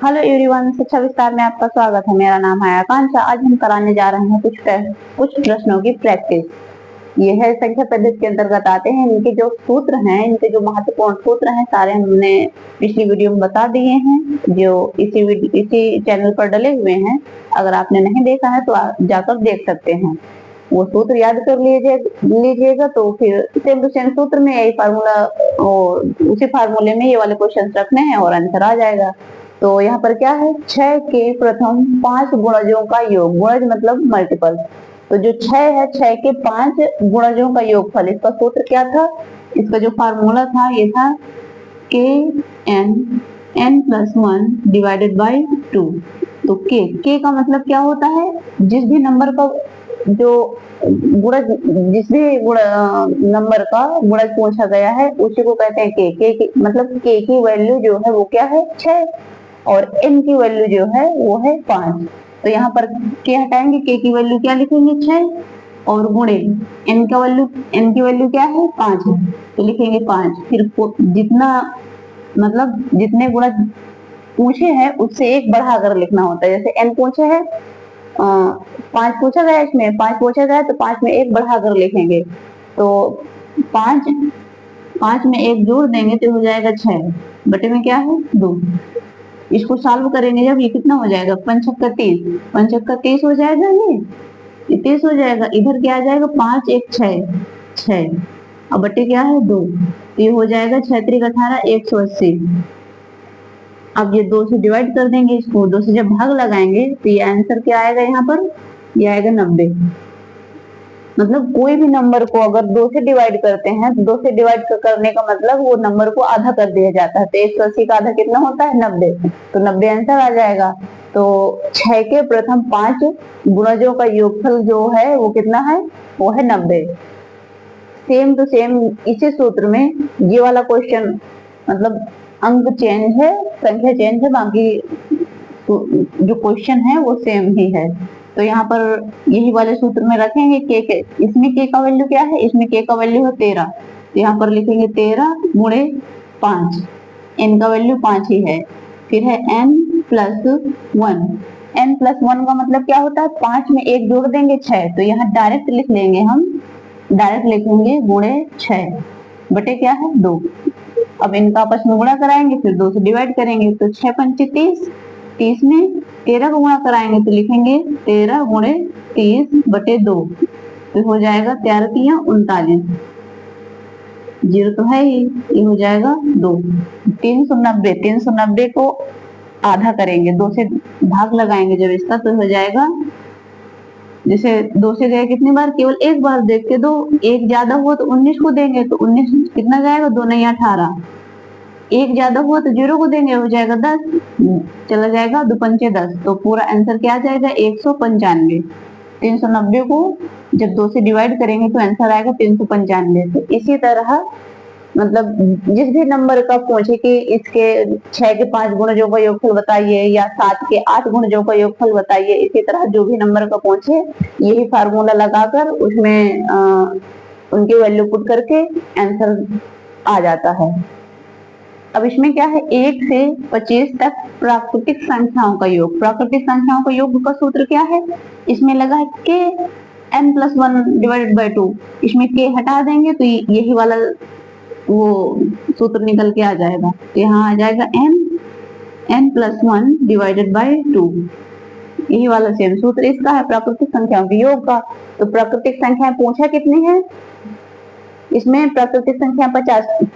Hello everyone, शिक्षा विस्तार में आपका स्वागत है। मेरा नाम है आकांक्षा। आज हम कराने जा रहे हैं कुछ प्रश्नों की प्रैक्टिस। ये है संख्या पद्धति के अंतर्गत आते हैं। इनके जो सूत्र हैं, इनके जो महत्वपूर्ण सूत्र हैं, सारे हमने पिछली वीडियो में बता दिए हैं, जो इसी चैनल पर डले हुए हैं। अगर आपने नहीं देखा है तो जाकर देख सकते हैं। वो सूत्र याद कर लीजिएगा तो फिर सेम टू सेम सूत्र में यही फार्मूला और उसी फार्मूले में ये वाले क्वेश्चन रखने हैं और आंसर आ जाएगा। तो यहाँ पर क्या है, 6 के प्रथम 5 गुणजों का योग। गुणज मतलब मल्टीपल। तो जो 6 है, 6 के 5 गुणजों का योगफल। इसका सूत्र क्या था, इसका जो फार्मूला था ये था के n प्लस 1 डिवाइडेड बाई 2। तो के का मतलब क्या होता है, जिस भी नंबर का जो गुणज, जिस भी नंबर का गुणज पूछा गया है उसी को कहते हैं के मतलब के की वैल्यू जो है वो क्या है, 6, और n की वैल्यू जो है वो है 5। तो यहाँ पर के हटाएंगे, के की वैल्यू क्या लिखेंगे, 6, और गुणे n की वैल्यू क्या है, 5 है, तो लिखेंगे 5। फिर जितना मतलब जितने गुणज पूछे हैं उससे एक बढ़ाकर लिखना होता है। जैसे n पूछे हैं, 5 पूछा गया, इसमें 5 पूछा गया तो 5 में एक बढ़ाकर लिखेंगे। तो 5 में एक जोड़ देंगे तो हो जाएगा 6 बटे में क्या है, 2। इसको सॉल्व करेंगे जब ये कितना हो जाएगा, 5 छक्का 30, 5 छक्का 30 हो जाएगा, ये 30 हो जाएगा। इधर क्या आ जाएगा, 5 एक 6 अब बटे क्या है, 2। तो ये हो जाएगा 6 त्रिक 18, 180। अब ये 2 से डिवाइड कर देंगे, इसको 2 से जब भाग लगाएंगे तो ये आंसर क्या आएगा, यहाँ पर ये आएगा 90। मतलब कोई भी नंबर को अगर 2 से डिवाइड करते हैं तो 2 से डिवाइड करने का मतलब वो नंबर को आधा कर दिया जाता है। तो 180 का आधा कितना होता है, 90। तो 90 आंसर आ जाएगा। तो 6 के प्रथम 5 गुणजों का योगफल जो है वो कितना है, वो है 90। सेम टू सेम इसी सूत्र में ये वाला क्वेश्चन, मतलब अंक चेंज है, संख्या चेंज है, बाकी जो क्वेश्चन है वो सेम ही है। तो यहाँ पर यही वाले सूत्र में रखेंगे के इसमें के का वैल्यू क्या है, इसमें के का वैल्यू है 13। तो यहाँ पर लिखेंगे 13 गुणे 5, n का वैल्यू 5 ही है। फिर है n प्लस 1। n प्लस 1 का मतलब क्या होता है, 5 में एक जोड़ देंगे 6। तो यहाँ डायरेक्ट लिख लेंगे, हम डायरेक्ट लिखेंगे गुणे 6 बटे क्या है, 2। अब इनका आपस में गुणा कराएंगे, फिर 2 से डिवाइड करेंगे। तो 6 पंचे 30, 30 में 13 को गुणा कराएंगे तो लिखेंगे 13 गुणे 30 बटे 2। तो हो जाएगा 13 तिया 39, जीरो तो है ही, ये हो जाएगा 2। 390 को आधा करेंगे, 2 से भाग लगाएंगे जब इसका, तो हो जाएगा, जैसे 2 से गए कितनी बार, केवल एक बार देख के दो, एक ज्यादा हुआ तो 19 को देंगे, तो 19 कितना जाएगा, 2 नहीं 18। एक ज्यादा हुआ तो 0 को देंगे, हो जाएगा 10, चला जाएगा 2 पंचे 10। तो पूरा आंसर क्या आ जाएगा, 195। 390 को जब 2 से डिवाइड करेंगे तो आंसर आएगा 395। तो इसी तरह मतलब जिस भी नंबर का पूछे कि इसके 6 के 5 गुणजों का योगफल बताइए या 7 के 8 गुणजों का योगफल बताइए, इसी तरह जो भी नंबर का पूछे यही फार्मूला लगाकर उसमें उनकी वैल्यू पुट करके आंसर आ जाता है। अब इसमें क्या है, 1 से 25 तक प्राकृतिक संख्याओं का योग। प्राकृतिक संख्याओं का योग का सूत्र क्या है, इसमें लगा है के n प्लस 1 डिवाइडेड बाई 2। इसमें के हटा देंगे तो यही वाला वो सूत्र निकल के आ जाएगा। तो यहाँ आ जाएगा n प्लस 1 डिवाइडेड बाई 2। यही वाला सेम सूत्र इसका है प्राकृतिक संख्याओं के योग का। तो प्राकृतिक संख्याएं पूछा कितनी है, इसमें प्राकृतिक संख्या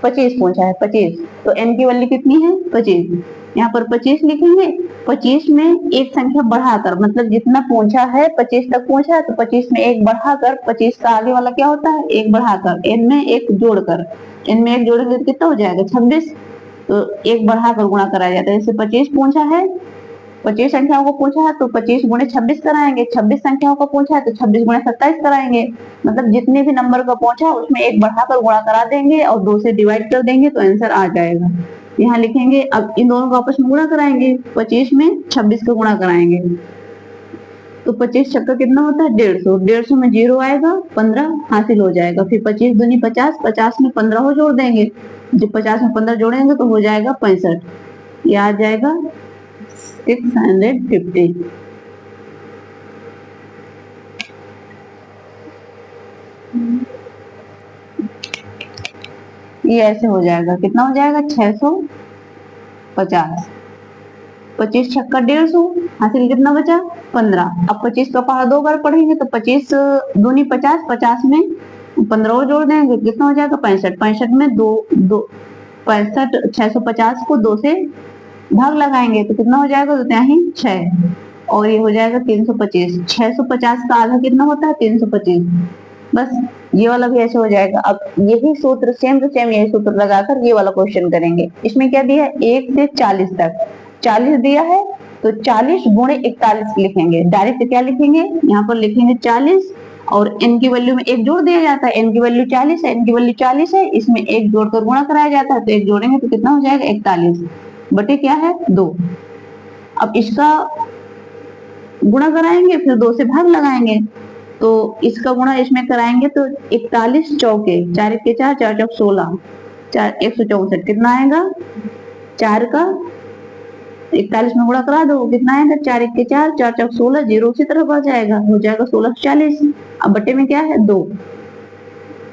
25 पूछा है, 25। तो n की वैल्यू कितनी है, 25। यहाँ पर 25 लिखेंगे। 25 में एक संख्या बढ़ाकर, मतलब जितना पूछा है 25 तक पूछा है तो 25 में एक बढ़ाकर, 25 का आगे वाला क्या होता है, एक बढ़ाकर, n में एक जोड़कर, n में एक जोड़ेंगे तो कितना हो जाएगा, 26। तो एक बढ़ाकर गुणा कराया जाता है। जैसे 25 पूछा है, 25 संख्याओं को पूछा है तो 25 गुणे 26 कराएंगे। 26 संख्याओं को पूछा है तो 26 गुणे 27 कराएंगे। मतलब जितने भी नंबर का पूछा उसमें एक बढ़ाकर गुणा करा देंगे और 2 से डिवाइड कर देंगे तो आंसर आ जाएगा। यहाँ लिखेंगे, अब इन दोनों को आपस में गुणा कराएंगे, 25 में 26 का गुणा कराएंगे तो 25 छक्का कितना होता है, 150। 150 में 0 आएगा, 15 हासिल हो जाएगा। फिर 25 दूनी 50, 50 में 15 हो जोड़ देंगे। जब 50 में 15 जोड़ेंगे तो हो जाएगा 65। ये आ जाएगा 650। ये ऐसे हो जाएगा, कितना हो जाएगा 650। 25 छक्का 150, हासिल कितना बचा 15। अब 25 का पहाड़ा 2 बार पढ़ेंगे तो 25 दूनी 50, 50 में 15 और जोड़ देंगे, कितना हो जाएगा 65। 65 में दो दो 65, 650 को 2 से भाग लगाएंगे तो कितना हो जाएगा, तो ही 6, और ये हो जाएगा 325। 650 का आधा कितना होता है 325। बस ये वाला भी ऐसे हो जाएगा। अब यही सूत्र सेम टू सेम यही सूत्र लगाकर ये वाला क्वेश्चन करेंगे। इसमें क्या दिया है 1 से 40 तक, 40 दिया है तो 40 गुणे 41 लिखेंगे। डायरेक्ट क्या लिखेंगे, यहाँ पर लिखेंगे 40 और n की वैल्यू में एक जोड़ दिया जाता है, n की वैल्यू 40 है, n की वैल्यू 40 है, इसमें एक जोड़कर गुणा कराया जाता है, तो एक जोड़ेंगे तो कितना हो जाएगा 41 बटे क्या है 2। अब इसका गुणा कराएंगे फिर 2 से भाग लगाएंगे, तो इसका गुणा इसमें कराएंगे तो 41 चौके 4 के 4 4 चौक 16 4 164 कितना आएगा 4 का 41 में गुणा करा दो कितना आएगा 4 1 के 4 4 चौक 16 जीरो उसी तरफ आ जाएगा, हो जाएगा 1640। अब बटे में क्या है 2,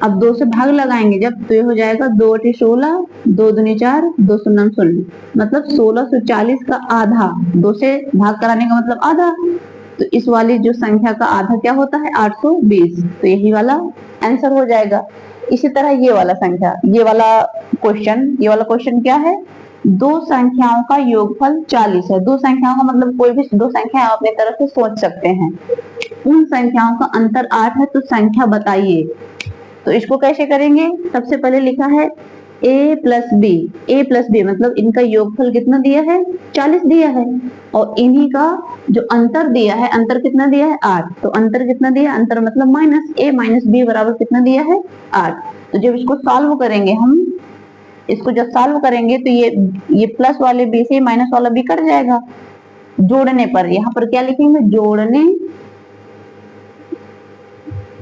अब 2 से भाग लगाएंगे जब तो ये हो जाएगा 2 बटे 16 2 दूनी 4 2 शून्य 0, मतलब 1640 का आधा 2 से भाग कराने का मतलब आधा, तो इस वाली जो संख्या का आधा क्या होता है 820, तो यही वाला आंसर हो जाएगा। इसी तरह ये वाला संख्या, ये वाला क्वेश्चन क्या है, दो संख्याओं का योगफल 40 है। दो संख्याओं का मतलब कोई भी दो संख्या आप अपनी तरफ से सोच सकते हैं, उन संख्याओं का अंतर 8 है तो संख्या बताइए। तो इसको कैसे करेंगे, सबसे पहले लिखा है a प्लस बी मतलब इनका योगफल कितना दिया है 40 दिया है, और इन्हीं का जो अंतर दिया है, अंतर कितना दिया है 8, तो अंतर कितना दिया, अंतर मतलब माइनस a माइनस बी बराबर कितना दिया है 8। तो जब इसको सॉल्व करेंगे हम, इसको जब सॉल्व करेंगे तो ये प्लस वाले बी से माइनस वाला बी कट जाएगा। जोड़ने पर यहाँ पर क्या लिखेंगे, जोड़ने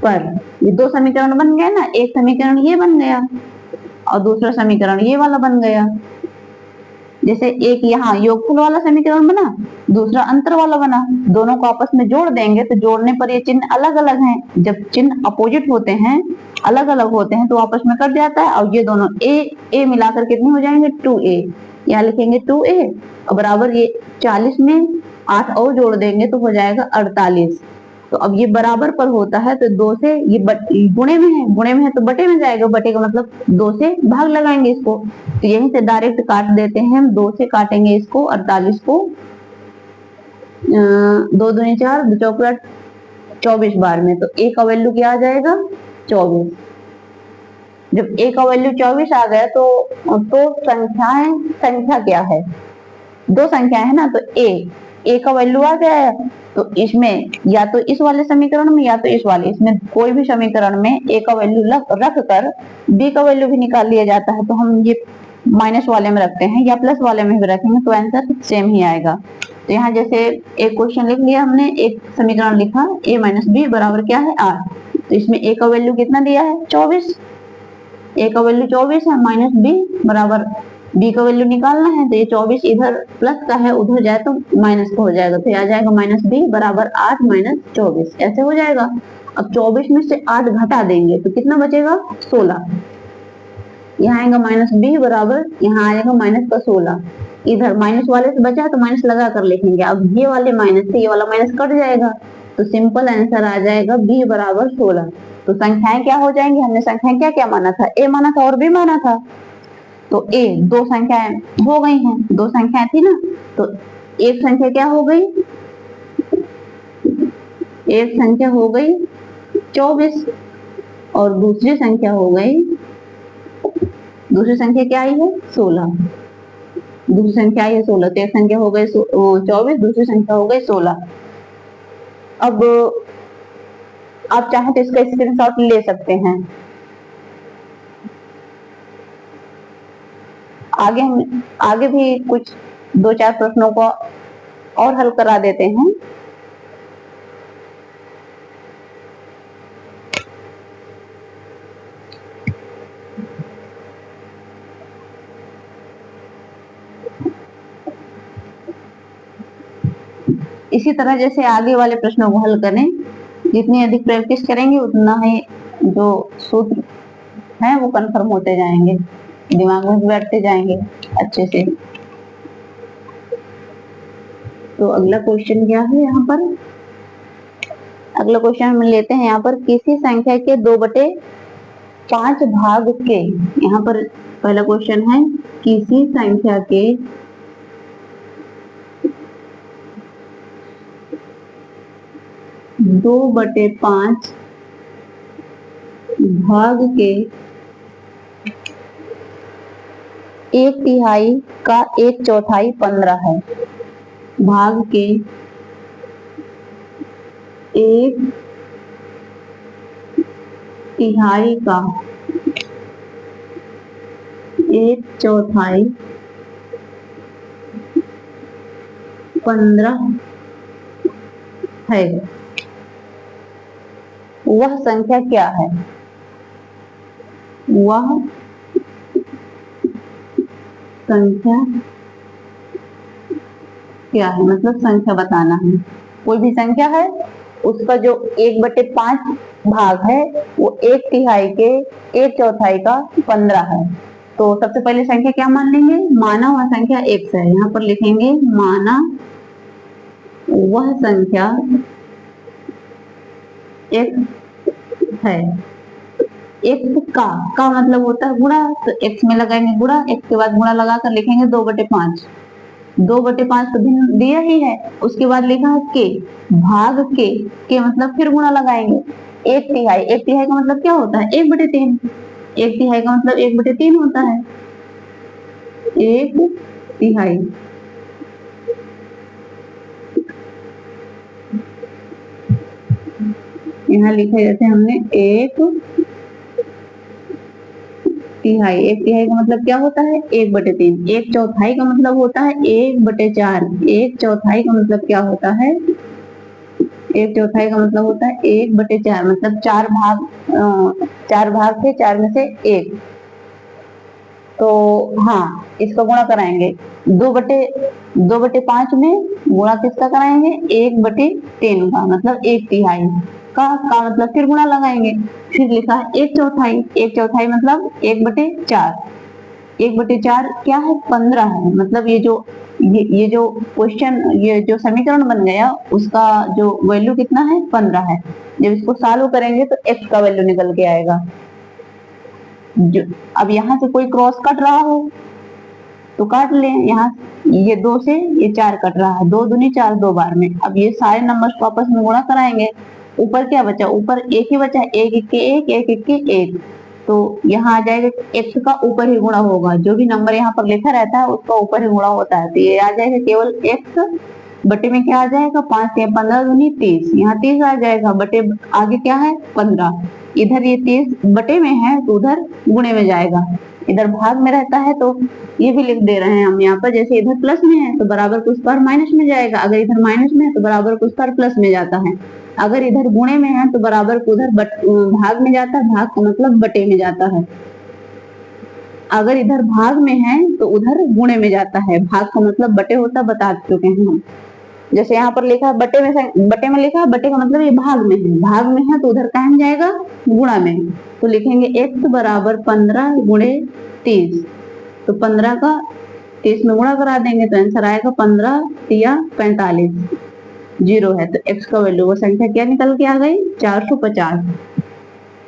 पर ये दो समीकरण बन गए ना, एक समीकरण ये बन गया और दूसरा समीकरण ये वाला बन गया। जैसे एक यहाँ योगफल वाला समीकरण बना, दूसरा अंतर वाला बना, दोनों को आपस में जोड़ देंगे तो जोड़ने पर ये चिन्ह अलग अलग हैं। जब चिन्ह अपोजिट होते हैं, अलग अलग होते हैं तो आपस में कट जाता है, और ये दोनों ए मिलाकर कितने हो जाएंगे 2a, यहाँ लिखेंगे 2a और बराबर ये 40 में 8 और जोड़ देंगे तो हो जाएगा 48। तो अब ये बराबर पर होता है तो 2 से ये गुणे में है तो बटे में जाएगा, बटे का मतलब 2 से भाग लगाएंगे इसको, तो यहीं से डायरेक्ट काट देते हैं हम, 2 से काटेंगे इसको 48 को, 2 दूनी 4 2 चौक 24 बार में, तो a का वैल्यू क्या आ जाएगा 24। जब a का वैल्यू 24 आ गया तो संख्या क्या है, दो संख्या है ना, तो a का वैल्यू आ गया है, तो इसमें या तो इस वाले समीकरण में या तो इस वाले, इसमें कोई भी समीकरण में a का वैल्यू रख कर b का वैल्यू भी निकाल लिया जाता है, तो हम ये माइनस वाले में रखते हैं या प्लस वाले में भी रखेंगे तो आंसर सेम ही आएगा। तो यहाँ जैसे एक क्वेश्चन लिख लिया हमने, एक समीकरण लिखा a माइनस बी बराबर क्या है 8, तो इसमें a का वैल्यू कितना दिया है 24, a का वैल्यू 24 है, माइनस b बराबर b का वैल्यू निकालना है, तो ये 24 इधर प्लस का है उधर जाए तो माइनस का हो जाएगा, तो आ जाएगा माइनस b बराबर 8 माइनस 24, ऐसे हो जाएगा। अब 24 में से 8 घटा देंगे तो कितना बचेगा 16, यहाँ आएगा माइनस b बराबर, यहाँ आएगा माइनस का 16, इधर माइनस वाले से बचा तो माइनस लगा कर लिखेंगे, अब ये वाले माइनस से ये वाला माइनस कट जाएगा, तो सिंपल आंसर आ जाएगा b बराबर 16। तो संख्याएं क्या हो जाएंगी, हमने संख्याएं क्या क्या माना था, a माना था और b माना था, तो a दो संख्याएं हो गई हैं, दो संख्याएं थी ना, तो एक संख्या क्या हो गई, एक संख्या हो गई 24 और दूसरी संख्या हो गई, दूसरी संख्या क्या आई है 16, दूसरी संख्या आई है 16, तो एक संख्या हो गई 24, दूसरी संख्या हो गई 16। अब आप चाहें तो इसका स्क्रीनशॉट ले सकते हैं। आगे भी कुछ 2-4 प्रश्नों को और हल करा देते हैं। इसी तरह जैसे आगे वाले प्रश्नों को हल करें, जितनी अधिक प्रैक्टिस करेंगे उतना ही जो सूत्र है वो कंफर्म होते जाएंगे, दिमाग में बैठते जाएंगे अच्छे से। तो अगला क्वेश्चन क्या है यहाँ पर, अगला क्वेश्चन हम लेते हैं यहाँ पर, किसी संख्या के 2/5 भाग के, यहाँ पर पहला क्वेश्चन है किसी संख्या के 2/5 भाग के 1/3 का 1/4 15 है। भाग के 1/3 का 1/4 15 है, वह संख्या क्या है? वह संख्या क्या है, मतलब संख्या बताना है। कोई भी संख्या है उसका जो 1/5 भाग है वो 1/3 के 1/4 का 15 है। तो सबसे पहले संख्या क्या मान लेंगे, माना हुआ संख्या x है। यहाँ पर लिखेंगे माना वह संख्या x है। x का मतलब होता है गुणा, तो x में लगाएंगे गुणा, x के बाद गुणा लगाकर लिखेंगे 2/5। 2/5 तो भिन्न दिया ही है, उसके बाद लिखा है के, भाग के मतलब फिर गुणा लगाएंगे 1/3। 1/3 का मतलब क्या होता है, 1/3। 1/3 का मतलब 1/3 होता है, 1/3। यहाँ लिखा जैसे हमने 1/3। 1/3 का मतलब क्या होता है, 1/3। 1/4 का मतलब होता है 1/4। 1/4 का मतलब क्या होता है, 1/4 का मतलब होता है 1/4, मतलब 4 भाग थे, 4 में से 1। तो हाँ, इसका गुणा कराएंगे 2/5 में गुणा किसका कराएंगे, 1/3 का, मतलब 1/3 का मतलब फिर गुणा लगाएंगे, फिर लिखा है 1/4। 1/4 मतलब 1/4। 1/4 क्या है, 15 है। मतलब ये जो क्वेश्चन, ये जो समीकरण बन गया उसका जो वैल्यू कितना है, 15 है। जब इसको सॉल्व करेंगे तो x का वैल्यू निकल के आएगा। अब यहाँ से कोई क्रॉस कट रहा हो तो काट ले, यहाँ ये 2 से ये 4 कट रहा है, 2 दूनी 4 2 बार में। अब ये सारे नंबर्स को आपस में गुणा कराएंगे, ऊपर क्या बचा, ऊपर 1 ही बचा, 1 1 के 1, 1 1 के 1। तो यहाँ आ जाएगा x का ऊपर ही गुणा होगा, जो भी नंबर यहाँ पर लिखा रहता है उसका ऊपर ही गुणा होता है। तो ये आ जाएगा केवल x बटे में क्या आ जाएगा, 5 से 15 दूनी 30, यहाँ 30 आ जाएगा, बटे आगे क्या है 15। इधर ये 30 बटे में है तो उधर गुणे में जाएगा, इधर भाग में रहता है तो ये भी लिख दे रहे हैं हम यहाँ पर, जैसे इधर प्लस में है तो बराबर को स्क्वायर माइनस में जाएगा, अगर इधर माइनस में है तो बराबर को स्क्वायर प्लस में जाता है, अगर इधर गुणे में है तो बराबर को उधर भाग में जाता है, भाग का मतलब बटे में जाता है। अगर इधर भाग में है तो उधर गुणे में जाता है, भाग का मतलब बटे होता, बता चुके हैं हम। जैसे यहाँ पर लिखा है बटे में लिखा है, बटे का मतलब ये भाग में है, भाग में है तो उधर कहाँ जाएगा, गुणा में। तो लिखेंगे x बराबर 15 गुणे 30, तो 15 का 30 में गुणा करा देंगे तो आंसर आएगा 15 या 45, 0 है। तो x का वैल्यू, वो संख्या क्या निकल के आ गई, 450।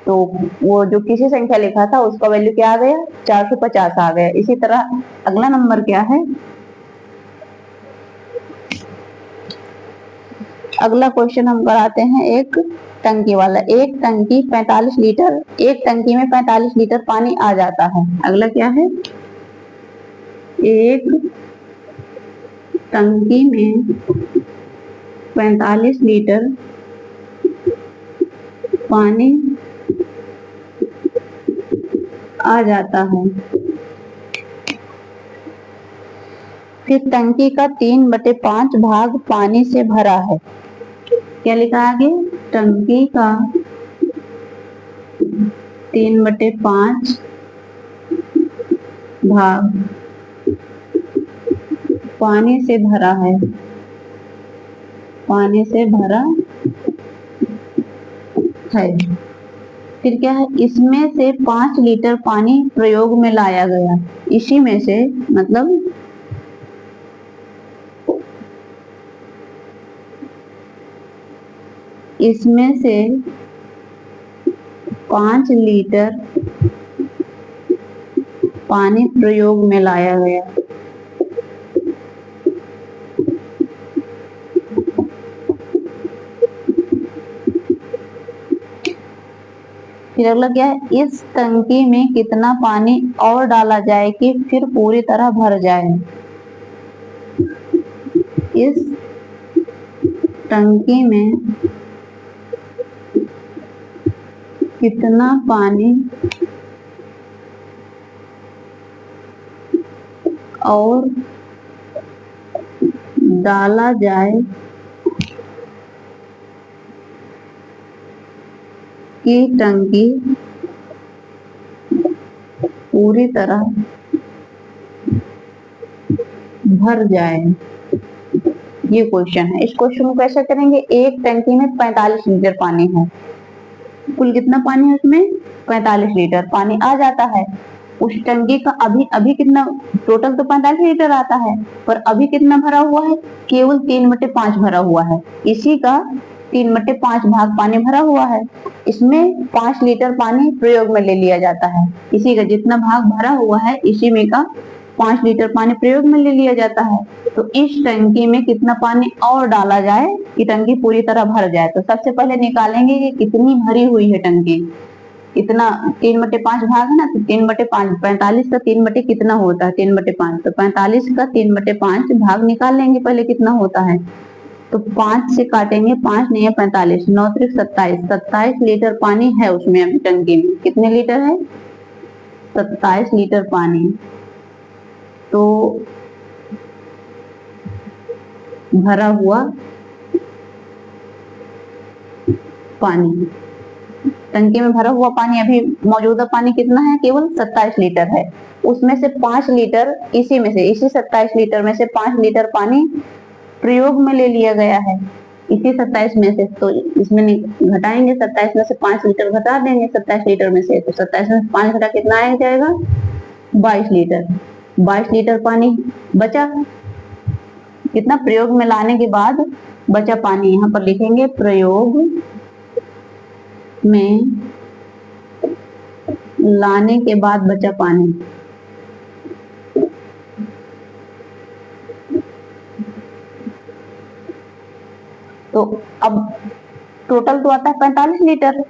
तो वो जो किसी संख्या लिखा था उसका वैल्यू क्या आ गया, 450 आ गया। इसी तरह अगला नंबर क्या है, अगला क्वेश्चन हम कराते हैं एक टंकी वाला। एक टंकी 45 लीटर, एक टंकी में 45 लीटर पानी आ जाता है। अगला क्या है, एक टंकी में 45 लीटर पानी आ जाता है, फिर टंकी का 3/5 भाग पानी से भरा है। क्या लिखा आगे, टंकी का 3/5 भाग पानी से भरा है, पानी से भरा है। फिर क्या है, इसमें से 5 लीटर पानी प्रयोग में लाया गया। इसी में से मतलब इसमें से 5 लीटर पानी प्रयोग में लाया गया। फिर अगला क्या है, इस टंकी में कितना पानी और डाला जाए कि फिर पूरी तरह भर जाए। इस टंकी में कितना पानी और डाला जाए कि टंकी पूरी तरह भर जाए। ये क्वेश्चन है। इस क्वेश्चन को कैसे करेंगे, एक टंकी में 45 लीटर पानी है, कुल कितना पानी है उसमें 45 लीटर पानी आ जाता है। उस टंकी का अभी कितना, टोटल तो 45 लीटर आता है, पर अभी कितना भरा हुआ है, केवल 3/5 भरा हुआ है। इसी का 3/5 भाग पानी भरा हुआ है। इसमें 5 लीटर पानी प्रयोग में ले लिया जाता है। इसी का जितना भाग भरा हुआ है, इसी में का 5 लीटर पानी प्रयोग में ले लिया जाता है। तो इस टंकी में कितना पानी और डाला जाए कि टंकी पूरी तरह भर जाए। तो सबसे पहले निकालेंगे कि कितनी भरी हुई है टंकी। इतना 3/5 भाग है ना, तो 3/5 45 का 3 कितना होता है 3/5, तो 45 का 3/5 भाग निकाल लेंगे पहले कितना होता है। तो 5 से काटेंगे, 5 नहीं है 45, 9 त्रिक 27, 27 लीटर पानी है उसमें। अभी टंकी में कितने लीटर है, 27 लीटर पानी। तो भरा हुआ पानी, टंकी में भरा हुआ पानी अभी मौजूदा पानी कितना है, केवल 27 लीटर है। उसमें से 5 लीटर इसी 27 लीटर में से 5 लीटर पानी प्रयोग में ले लिया गया है। इसी 27 में से, तो इसमें घटाएंगे, 27 में से 5 लीटर घटा देंगे 27 लीटर में से, तो 27 में से 5 घटा कितना आ जाएगा 22 लीटर। 22 लीटर पानी बचा, कितना प्रयोग में लाने के बाद बचा पानी। यहाँ पर लिखेंगे प्रयोग में लाने के बाद बचा पानी। तो अब टोटल तो आता है 45 लीटर,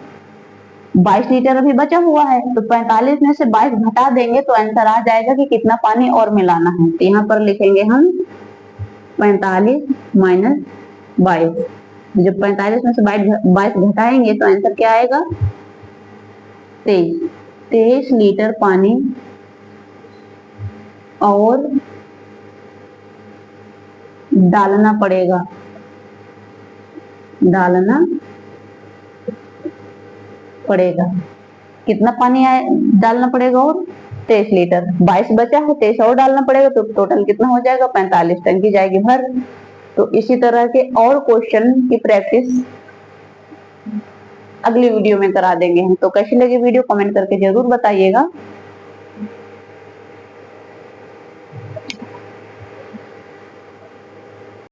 22 लीटर अभी बचा हुआ है, तो 45 में से 22 घटा देंगे तो आंसर आ जाएगा कि कितना पानी और मिलाना है। तो यहाँ पर लिखेंगे हम 45 माइनस 22। जब 45 में से 22 घटाएंगे तो आंसर क्या आएगा 23 लीटर पानी और डालना पड़ेगा कितना पानी डालना पड़ेगा और 23 लीटर। 22 बचा है, 23 और डालना पड़ेगा, तो टोटल कितना हो जाएगा 45, टंकी जाएगी भर। तो इसी तरह के और क्वेश्चन की प्रैक्टिस अगली वीडियो में करा देंगे हम। तो कैसी लगी वीडियो कमेंट करके जरूर बताइएगा।